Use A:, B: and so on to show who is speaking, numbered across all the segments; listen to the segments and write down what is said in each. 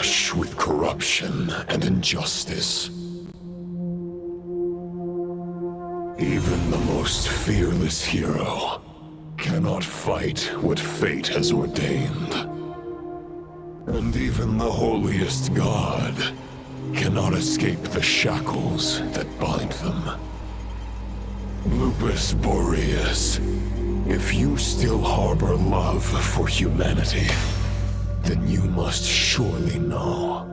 A: flush with corruption and injustice. Even the most fearless hero cannot fight what fate has ordained. And even the holiest god cannot escape the shackles that bind them. Lupus Boreas, if you still harbor love for humanity, then you must surely know.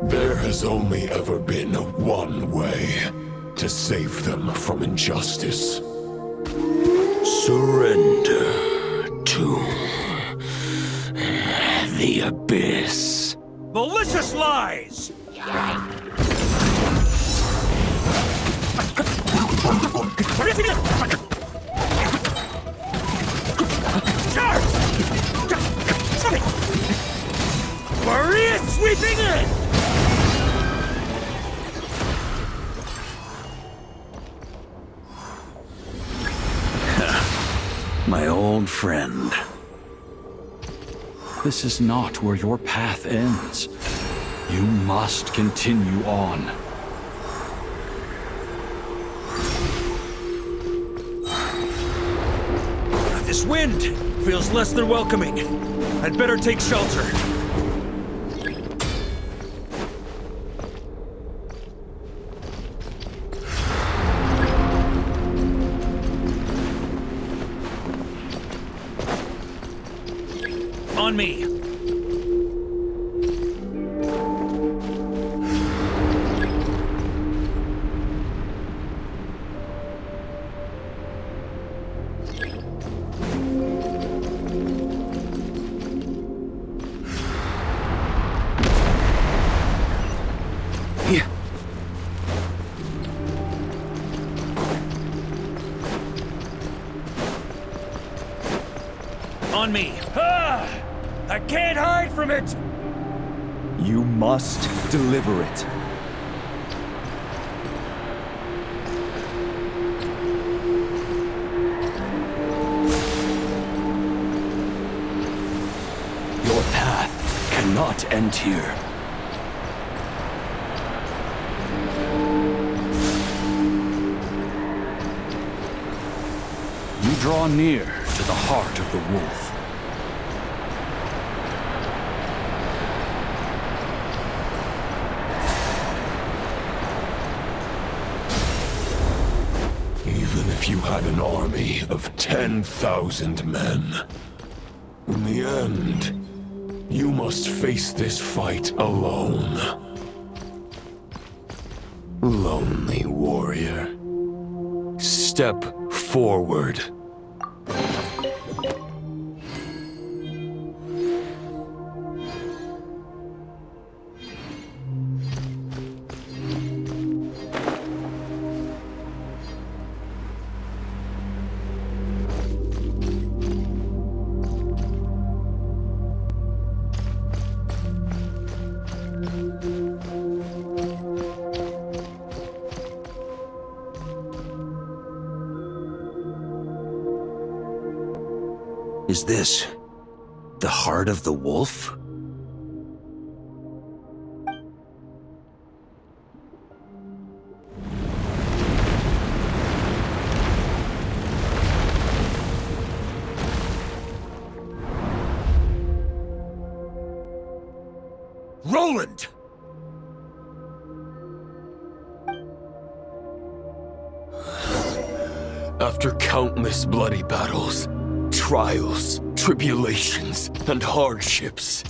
A: There has only ever been one way to save them from injustice.
B: Surrender to the abyss.
C: Malicious lies! Maria sweeping in!
B: My old friend. This is not where your path ends. You must continue on.
C: This wind feels less than welcoming. I'd better take shelter. On me. On me. I can't hide from it!
D: You must deliver it.
B: Your path cannot end here. You draw near to the heart of the wolf.
A: Even if you had an army of 10,000 men, in the end, you must face this fight alone. Lonely warrior. Step forward.
B: Is this the heart of the wolf?
C: Roland!
A: After countless bloody battles, trials, tribulations, and hardships,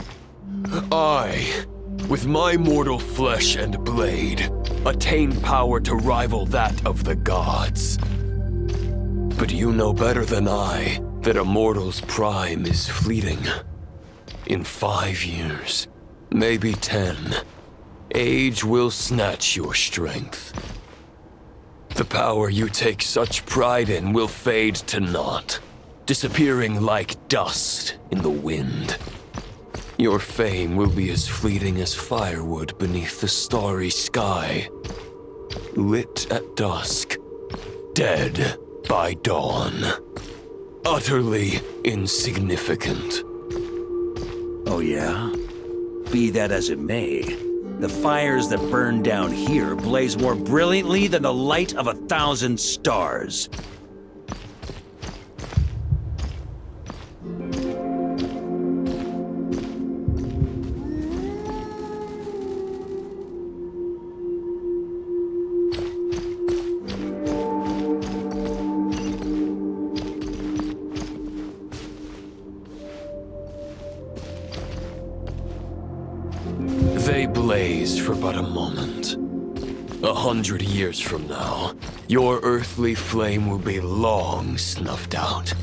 A: I, with my mortal flesh and blade, attained power to rival that of the gods. But you know better than I that a mortal's prime is fleeting. In 5 years, maybe 10, age will snatch your strength. The power you take such pride in will fade to naught, disappearing like dust in the wind. Your fame will be as fleeting as firewood beneath the starry sky, lit at dusk, dead by dawn, utterly insignificant.
B: Oh yeah?
C: Be that as it may, the fires that burn down here blaze more brilliantly than the light of 1,000 stars.
A: They blaze for but a moment. 100 years from now, your earthly flame will be long snuffed out.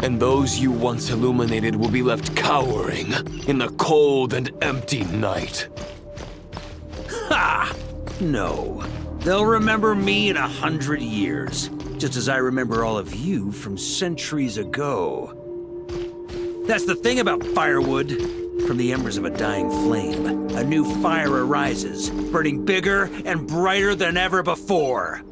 A: And those you once illuminated will be left cowering in the cold and empty night.
C: Ha! No. They'll remember me in 100 years, just as I remember all of you from centuries ago. That's the thing about firewood. From the embers of a dying flame, a new fire arises, burning bigger and brighter than ever before.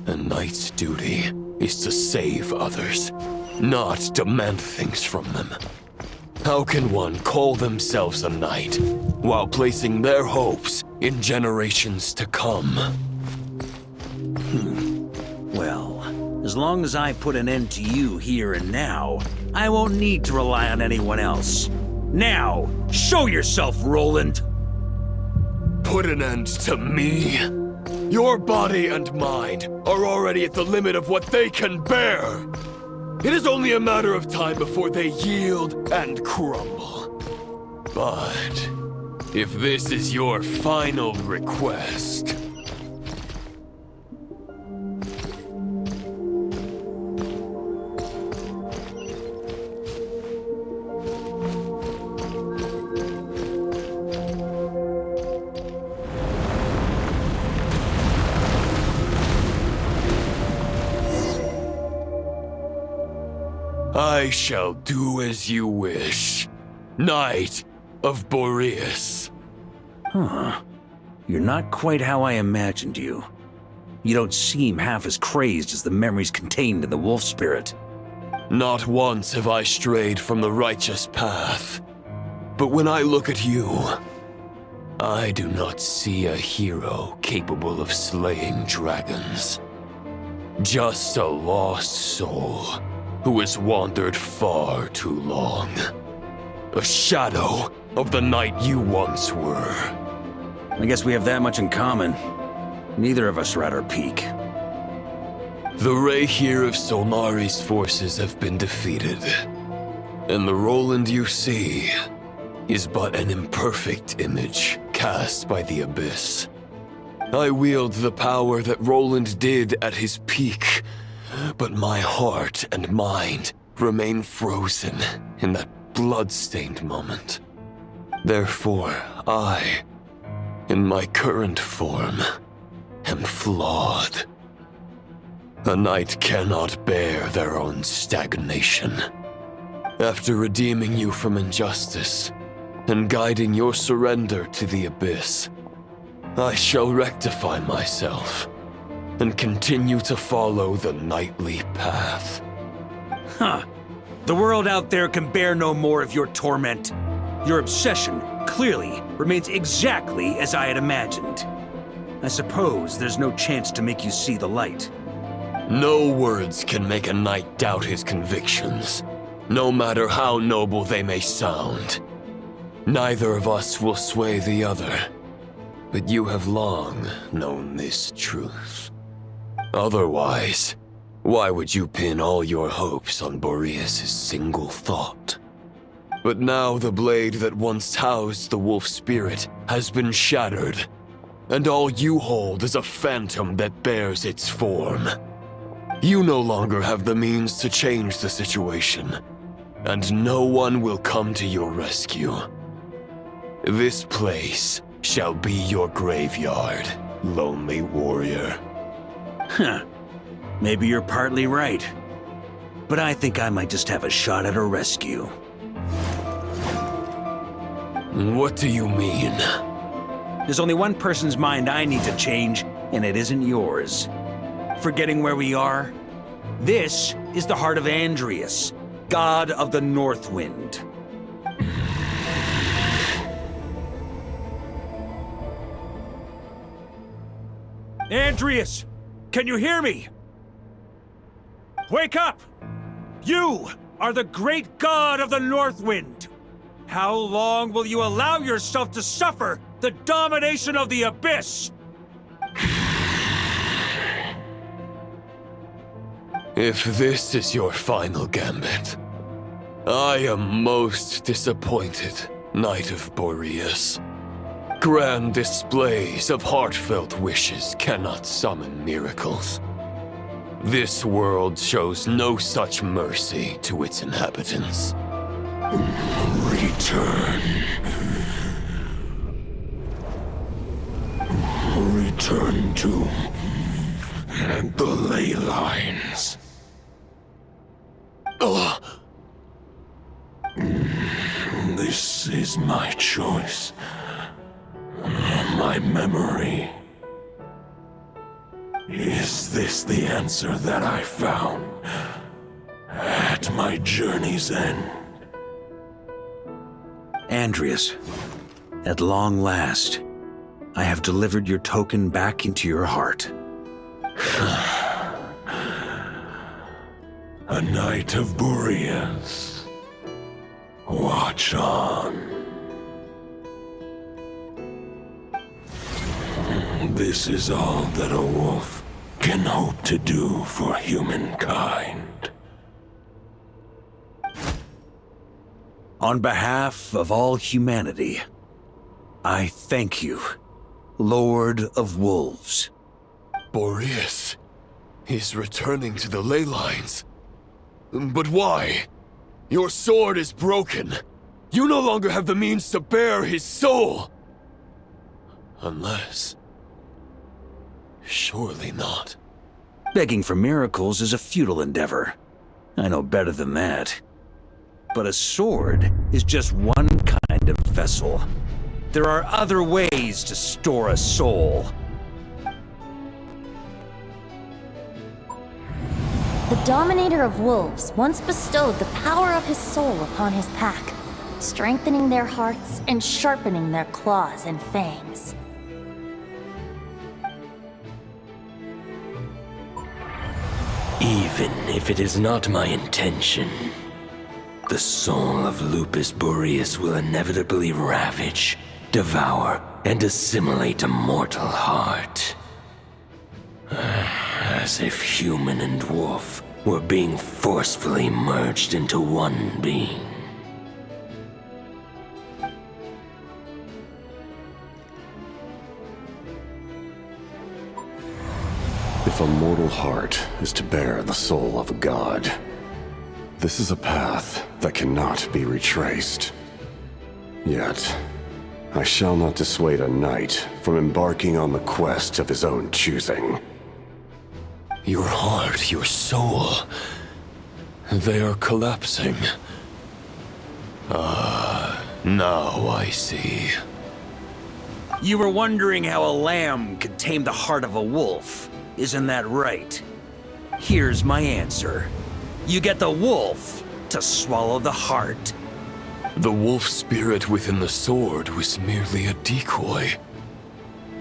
A: A knight's duty is to save others, not demand things from them. How can one call themselves a knight while placing their hopes in generations to come?
C: Well, as long as I put an end to you here and now, I won't need to rely on anyone else. Now, show yourself, Roland!
A: Put an end to me? Your body and mind are already at the limit of what they can bear. It is only a matter of time before they yield and crumble. But if this is your final request... I shall do as you wish, Knight of Boreas.
C: Huh. You're not quite how I imagined you. You don't seem half as crazed as the memories contained in the wolf spirit.
A: Not once have I strayed from the righteous path. But when I look at you, I do not see a hero capable of slaying dragons. Just a lost soul who has wandered far too long. A shadow of the knight you once were.
C: I guess we have that much in common. Neither of us are at our peak.
A: The Rayhir of Solmari's forces have been defeated, and the Roland you see is but an imperfect image cast by the Abyss. I wield the power that Roland did at his peak, but my heart and mind remain frozen in that blood-stained moment. Therefore, I, in my current form, am flawed. A knight cannot bear their own stagnation. After redeeming you from injustice and guiding your surrender to the Abyss, I shall rectify myself and continue to follow the knightly path.
C: Huh. The world out there can bear no more of your torment. Your obsession, clearly, remains exactly as I had imagined. I suppose there's no chance to make you see the light.
A: No words can make a knight doubt his convictions, no matter how noble they may sound. Neither of us will sway the other, but you have long known this truth. Otherwise, why would you pin all your hopes on Boreas' single thought? But now the blade that once housed the wolf spirit has been shattered, and all you hold is a phantom that bears its form. You no longer have the means to change the situation, and no one will come to your rescue. This place shall be your graveyard, lonely warrior.
C: Huh. Maybe you're partly right. But I think I might just have a shot at a rescue.
A: What do you mean?
C: There's only one person's mind I need to change, and it isn't yours. Forgetting where we are? This is the heart of Andrias, god of the North Wind. Andrias! Can you hear me? Wake up! You are the great god of the North Wind! How long will you allow yourself to suffer the domination of the Abyss?
A: If this is your final gambit, I am most disappointed, Knight of Boreas. Grand displays of heartfelt wishes cannot summon miracles. This world shows no such mercy to its inhabitants.
E: Return. Return to the ley lines. This is my choice. My memory. Is this the answer that I found at my journey's end?
C: Andrias, at long last, I have delivered your token back into your heart.
E: A Knight of Boreas. Watch on. This is all that a wolf can hope to do for humankind.
C: On behalf of all humanity, I thank you, Lord of Wolves.
A: Boreas is returning to the ley lines. But why? Your sword is broken. You no longer have the means to bear his soul. Unless... surely not.
C: Begging for miracles is a futile endeavor. I know better than that. But a sword is just one kind of vessel. There are other ways to store a soul.
F: The Dominator of Wolves once bestowed the power of his soul upon his pack, strengthening their hearts and sharpening their claws and fangs.
E: Even if it is not my intention, the soul of Lupus Boreas will inevitably ravage, devour, and assimilate a mortal heart. As if human and wolf were being forcefully merged into one being.
G: If a mortal heart is to bear the soul of a god, this is a path that cannot be retraced. Yet, I shall not dissuade a knight from embarking on the quest of his own choosing.
A: Your heart, your soul... they are collapsing. Now I see.
C: You were wondering how a lamb could tame the heart of a wolf, isn't that right? Here's my answer. You get the wolf to swallow the heart.
A: The wolf spirit within the sword was merely a decoy.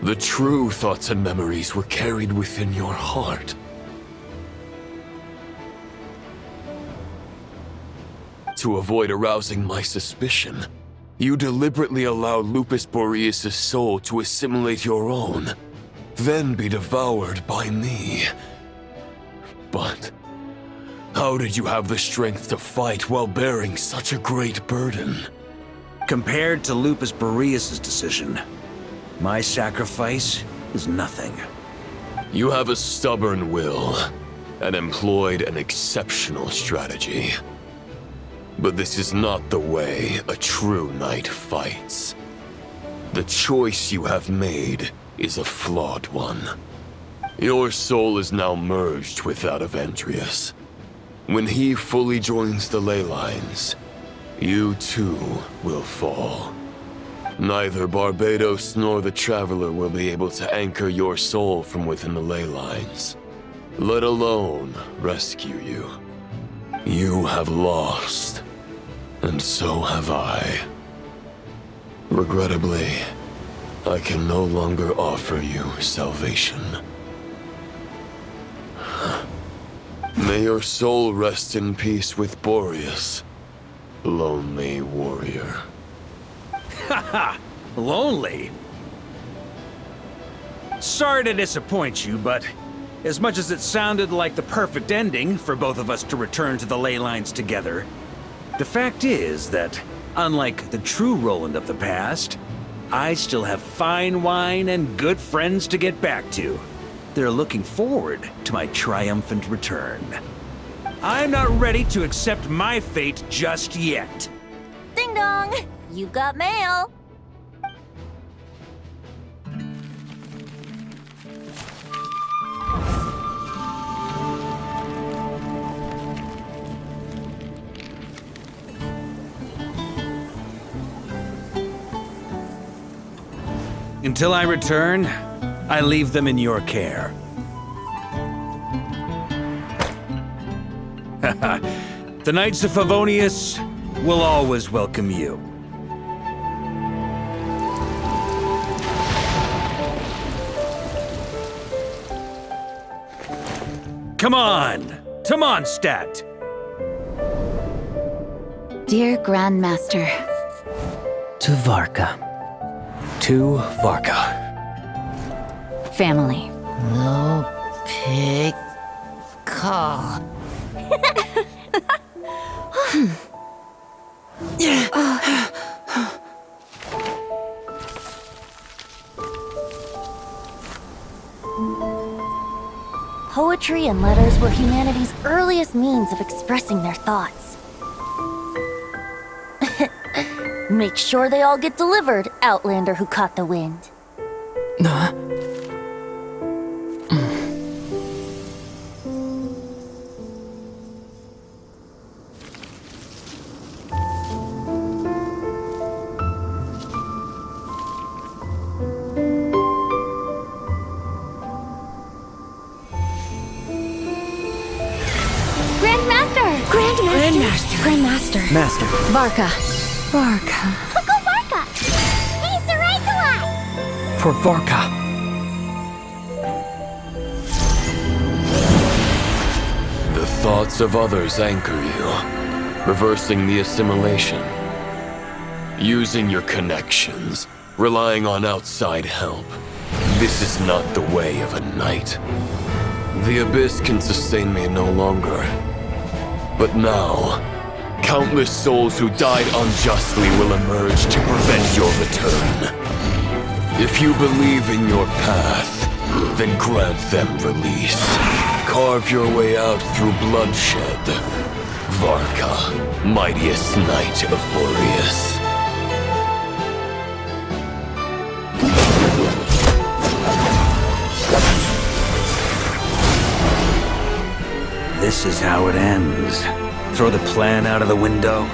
A: The true thoughts and memories were carried within your heart. To avoid arousing my suspicion, you deliberately allowed Lupus Boreas' soul to assimilate your own, then be devoured by me. But how did you have the strength to fight while bearing such a great burden?
C: Compared to Lupus Boreas' decision, my sacrifice is nothing.
A: You have a stubborn will, and employed an exceptional strategy. But this is not the way a true knight fights. The choice you have made is a flawed one. Your soul is now merged with that of Andreas. When he fully joins the ley lines, you too will fall. Neither Barbados nor the Traveler will be able to anchor your soul from within the ley lines, let alone rescue you. You have lost, and so have I. Regrettably, I can no longer offer you salvation. May your soul rest in peace with Boreas, lonely warrior.
C: Haha, lonely? Sorry to disappoint you, but as much as it sounded like the perfect ending for both of us to return to the ley lines together, the fact is that, unlike the true Roland of the past, I still have fine wine and good friends to get back to. They're looking forward to my triumphant return. I'm not ready to accept my fate just yet.
F: Ding dong! You've got mail!
C: Until I return, I leave them in your care. The Knights of Favonius will always welcome you. Come on! Mondstadt!
H: Dear Grandmaster.
E: To Varka. To Varka.
H: Family.
I: No pig call.
F: Poetry and letters were humanity's earliest means of expressing their thoughts. Make sure they all get delivered, Outlander who caught the wind.
H: Grandmaster.
D: Master.
H: Varka.
F: Go Barca! He's the right to us!
E: For Varka.
A: The thoughts of others anchor you, reversing the assimilation. Using your connections, relying on outside help. This is not the way of a knight. The Abyss can sustain me no longer. But now, countless souls who died unjustly will emerge to prevent your return. If you believe in your path, then grant them release. Carve your way out through bloodshed. Varka, mightiest knight of Boreas.
C: This is how it ends. Throw the plan out of the window.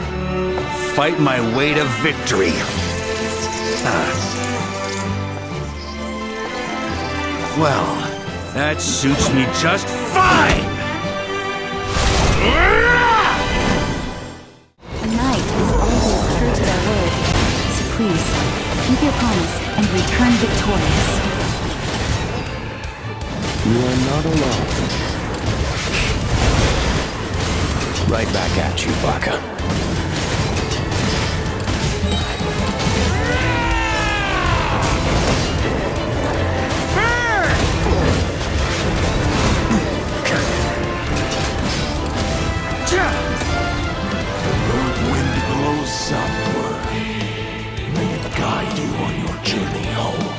C: Fight my way to victory. Well, that suits me just fine!
H: A knight is always true to their word. So please, keep your promise and return victorious.
G: You are not alone.
E: Right back at you, Varka.
B: North wind blows southward. May it guide you on your journey home.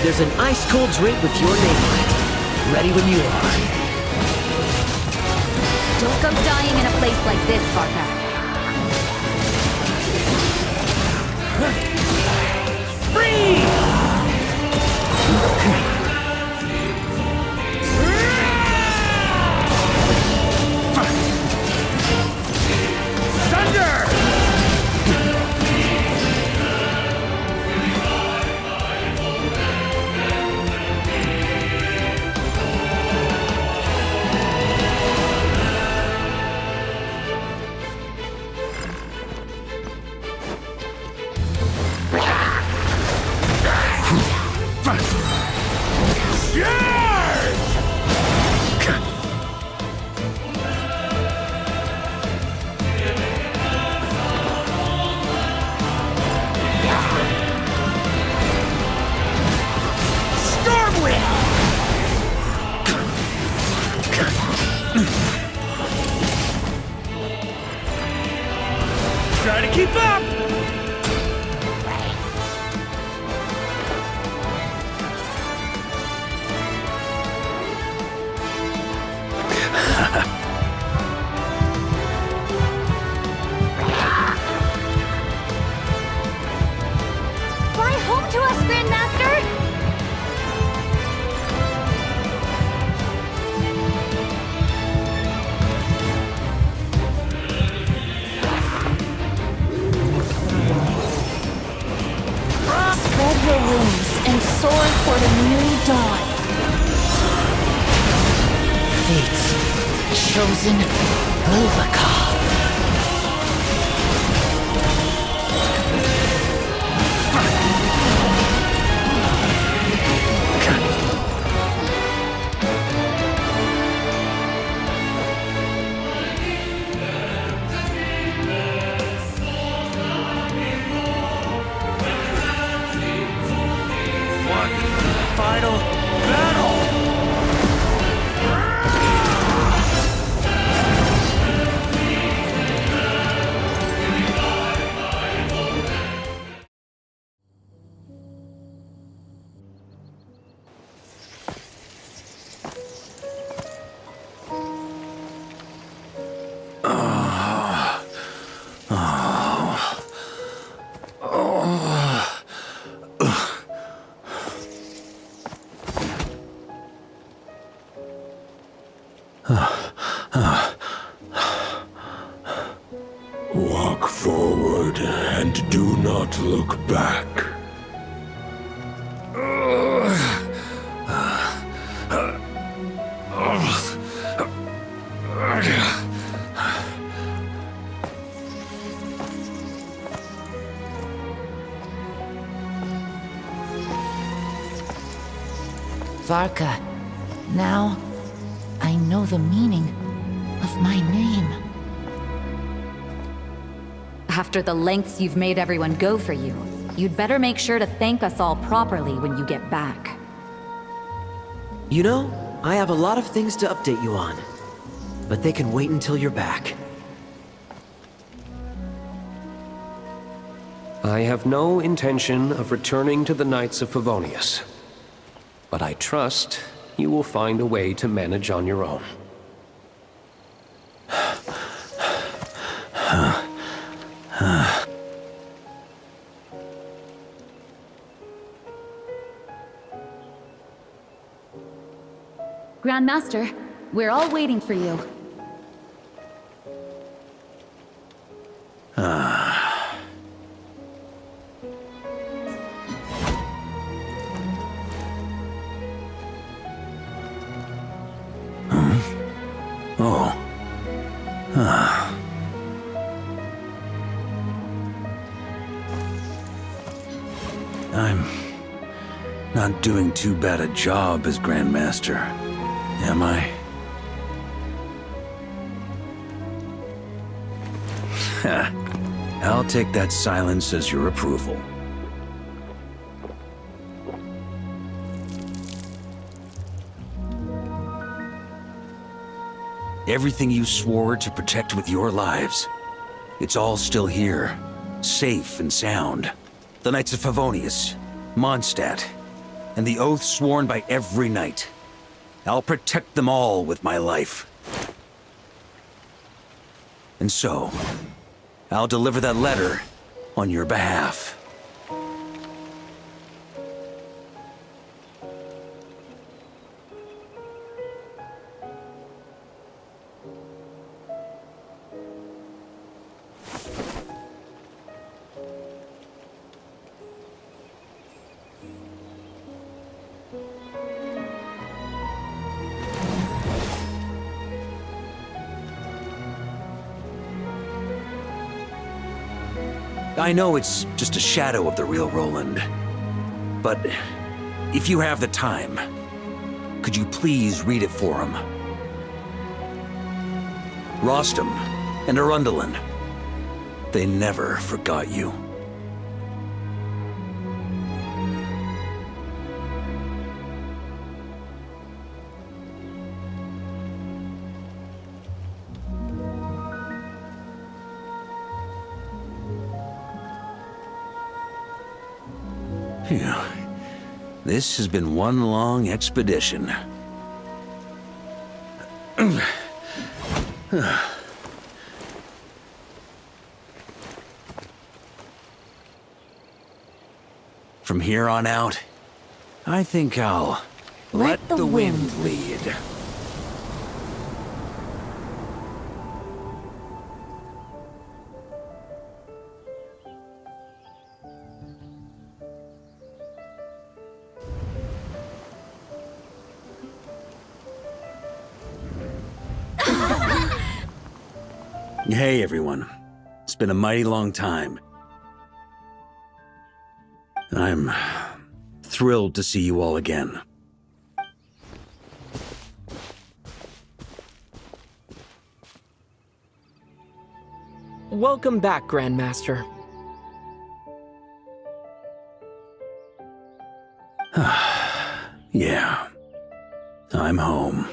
J: There's an ice-cold drink with your name on it. Ready when you are.
H: Don't go dying in a place like this, Varka.
C: Try to keep up!
F: Fly home to us, Grandmaster! Spread your wings and soar toward a new dawn.
I: Fate's chosen Luvacar.
C: Final battle!
B: Walk forward and do not look back.
I: Varka, now I know the meaning of my name.
H: After the lengths you've made everyone go for you, you'd better make sure to thank us all properly when you get back.
J: You know, I have a lot of things to update you on. But they can wait until you're back.
K: I have no intention of returning to the Knights of Favonius. But I trust you will find a way to manage on your own.
H: Grandmaster, we're all waiting for you.
C: I'm not doing too bad a job as Grandmaster, am I? I'll take that silence as your approval. Everything you swore to protect with your lives, it's all still here, safe and sound. The Knights of Favonius, Mondstadt, and the oath sworn by every knight. I'll protect them all with my life. And so, I'll deliver that letter on your behalf. I know it's just a shadow of the real Roland, but if you have the time, could you please read it for him? Rostam and Arundel, they never forgot you. Phew. This has been one long expedition. From here on out, I think I'll let the wind lead. Hey everyone, it's been a mighty long time. I'm thrilled to see you all again.
L: Welcome back, Grandmaster.
C: Yeah, I'm home.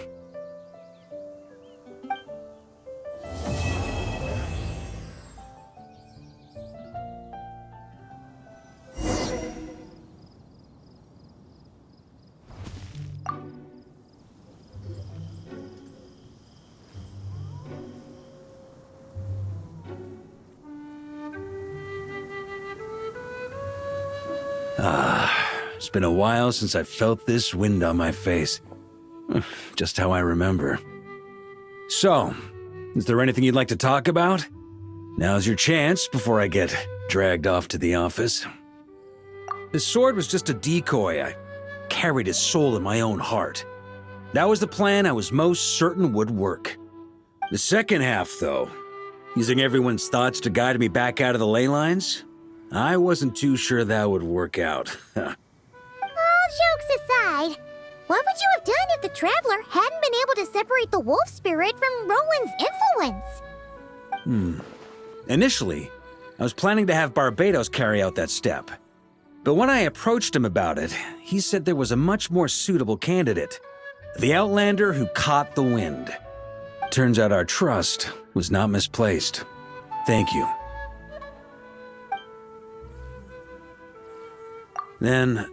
C: It's been a while since I felt this wind on my face. Just how I remember. So, is there anything you'd like to talk about? Now's your chance before I get dragged off to the office. His sword was just a decoy. I carried his soul in my own heart. That was the plan I was most certain would work. The second half, though, using everyone's thoughts to guide me back out of the ley lines, I wasn't too sure that would work out.
M: All jokes aside, what would you have done if the Traveler hadn't been able to separate the wolf spirit from Roland's influence?
C: Initially, I was planning to have Barbados carry out that step. But when I approached him about it, he said there was a much more suitable candidate. The Outlander who caught the wind. Turns out our trust was not misplaced. Thank you. Then,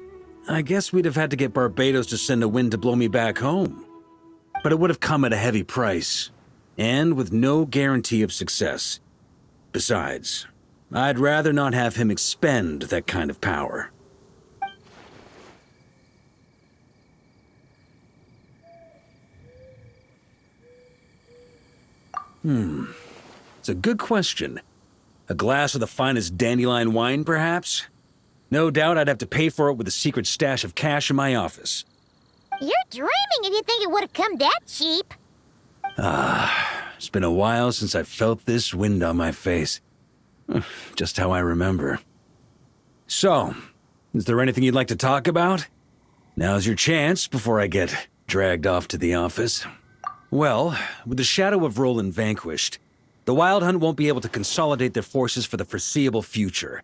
C: I guess we'd have had to get Barbados to send a wind to blow me back home. But it would have come at a heavy price, and with no guarantee of success. Besides, I'd rather not have him expend that kind of power. It's a good question. A glass of the finest dandelion wine, perhaps? No doubt I'd have to pay for it with a secret stash of cash in my office.
M: You're dreaming if you think it would have come that cheap.
C: It's been a while since I felt this wind on my face. Just how I remember. So, is there anything you'd like to talk about? Now's your chance before I get dragged off to the office. Well, with the shadow of Roland vanquished, the Wild Hunt won't be able to consolidate their forces for the foreseeable future.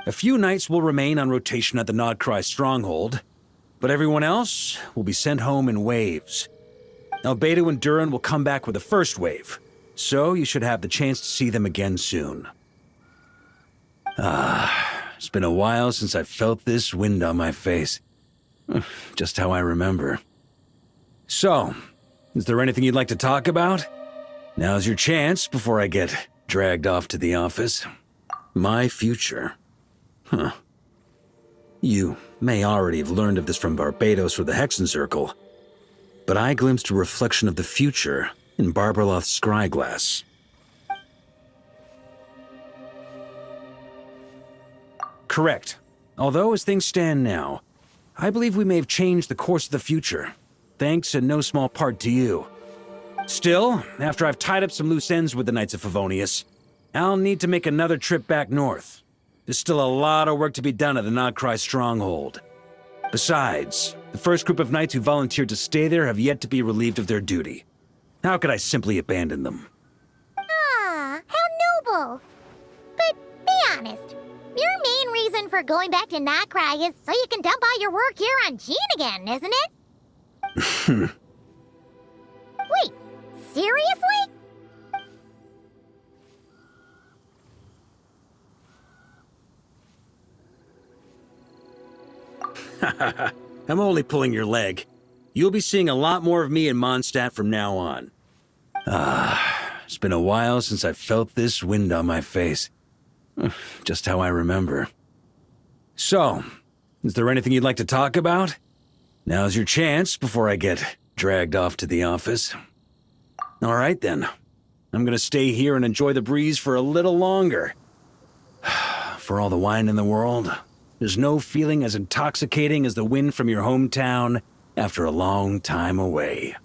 C: A few knights will remain on rotation at the Nodcry stronghold, but everyone else will be sent home in waves. Albedo and Durin will come back with the first wave, so you should have the chance to see them again soon. It's been a while since I felt this wind on my face. Just how I remember. So, is there anything you'd like to talk about? Now's your chance before I get dragged off to the office. My future. Huh. You may already have learned of this from Barbados or the Hexen Circle, but I glimpsed a reflection of the future in Barbarloth's scryglass. Correct. Although, as things stand now, I believe we may have changed the course of the future, thanks in no small part to you. Still, after I've tied up some loose ends with the Knights of Favonius, I'll need to make another trip back north. There's still a lot of work to be done at the Nodcry stronghold. Besides, the first group of knights who volunteered to stay there have yet to be relieved of their duty. How could I simply abandon them?
M: Ah, how noble. But be honest, your main reason for going back to Nodcry is so you can dump all your work here on Jean again, isn't it? Wait, seriously?
C: I'm only pulling your leg. You'll be seeing a lot more of me in Mondstadt from now on. It's been a while since I felt this wind on my face. Just how I remember. So, is there anything you'd like to talk about? Now's your chance before I get dragged off to the office. All right then. I'm gonna stay here and enjoy the breeze for a little longer. For all the wine in the world, there's no feeling as intoxicating as the wind from your hometown after a long time away.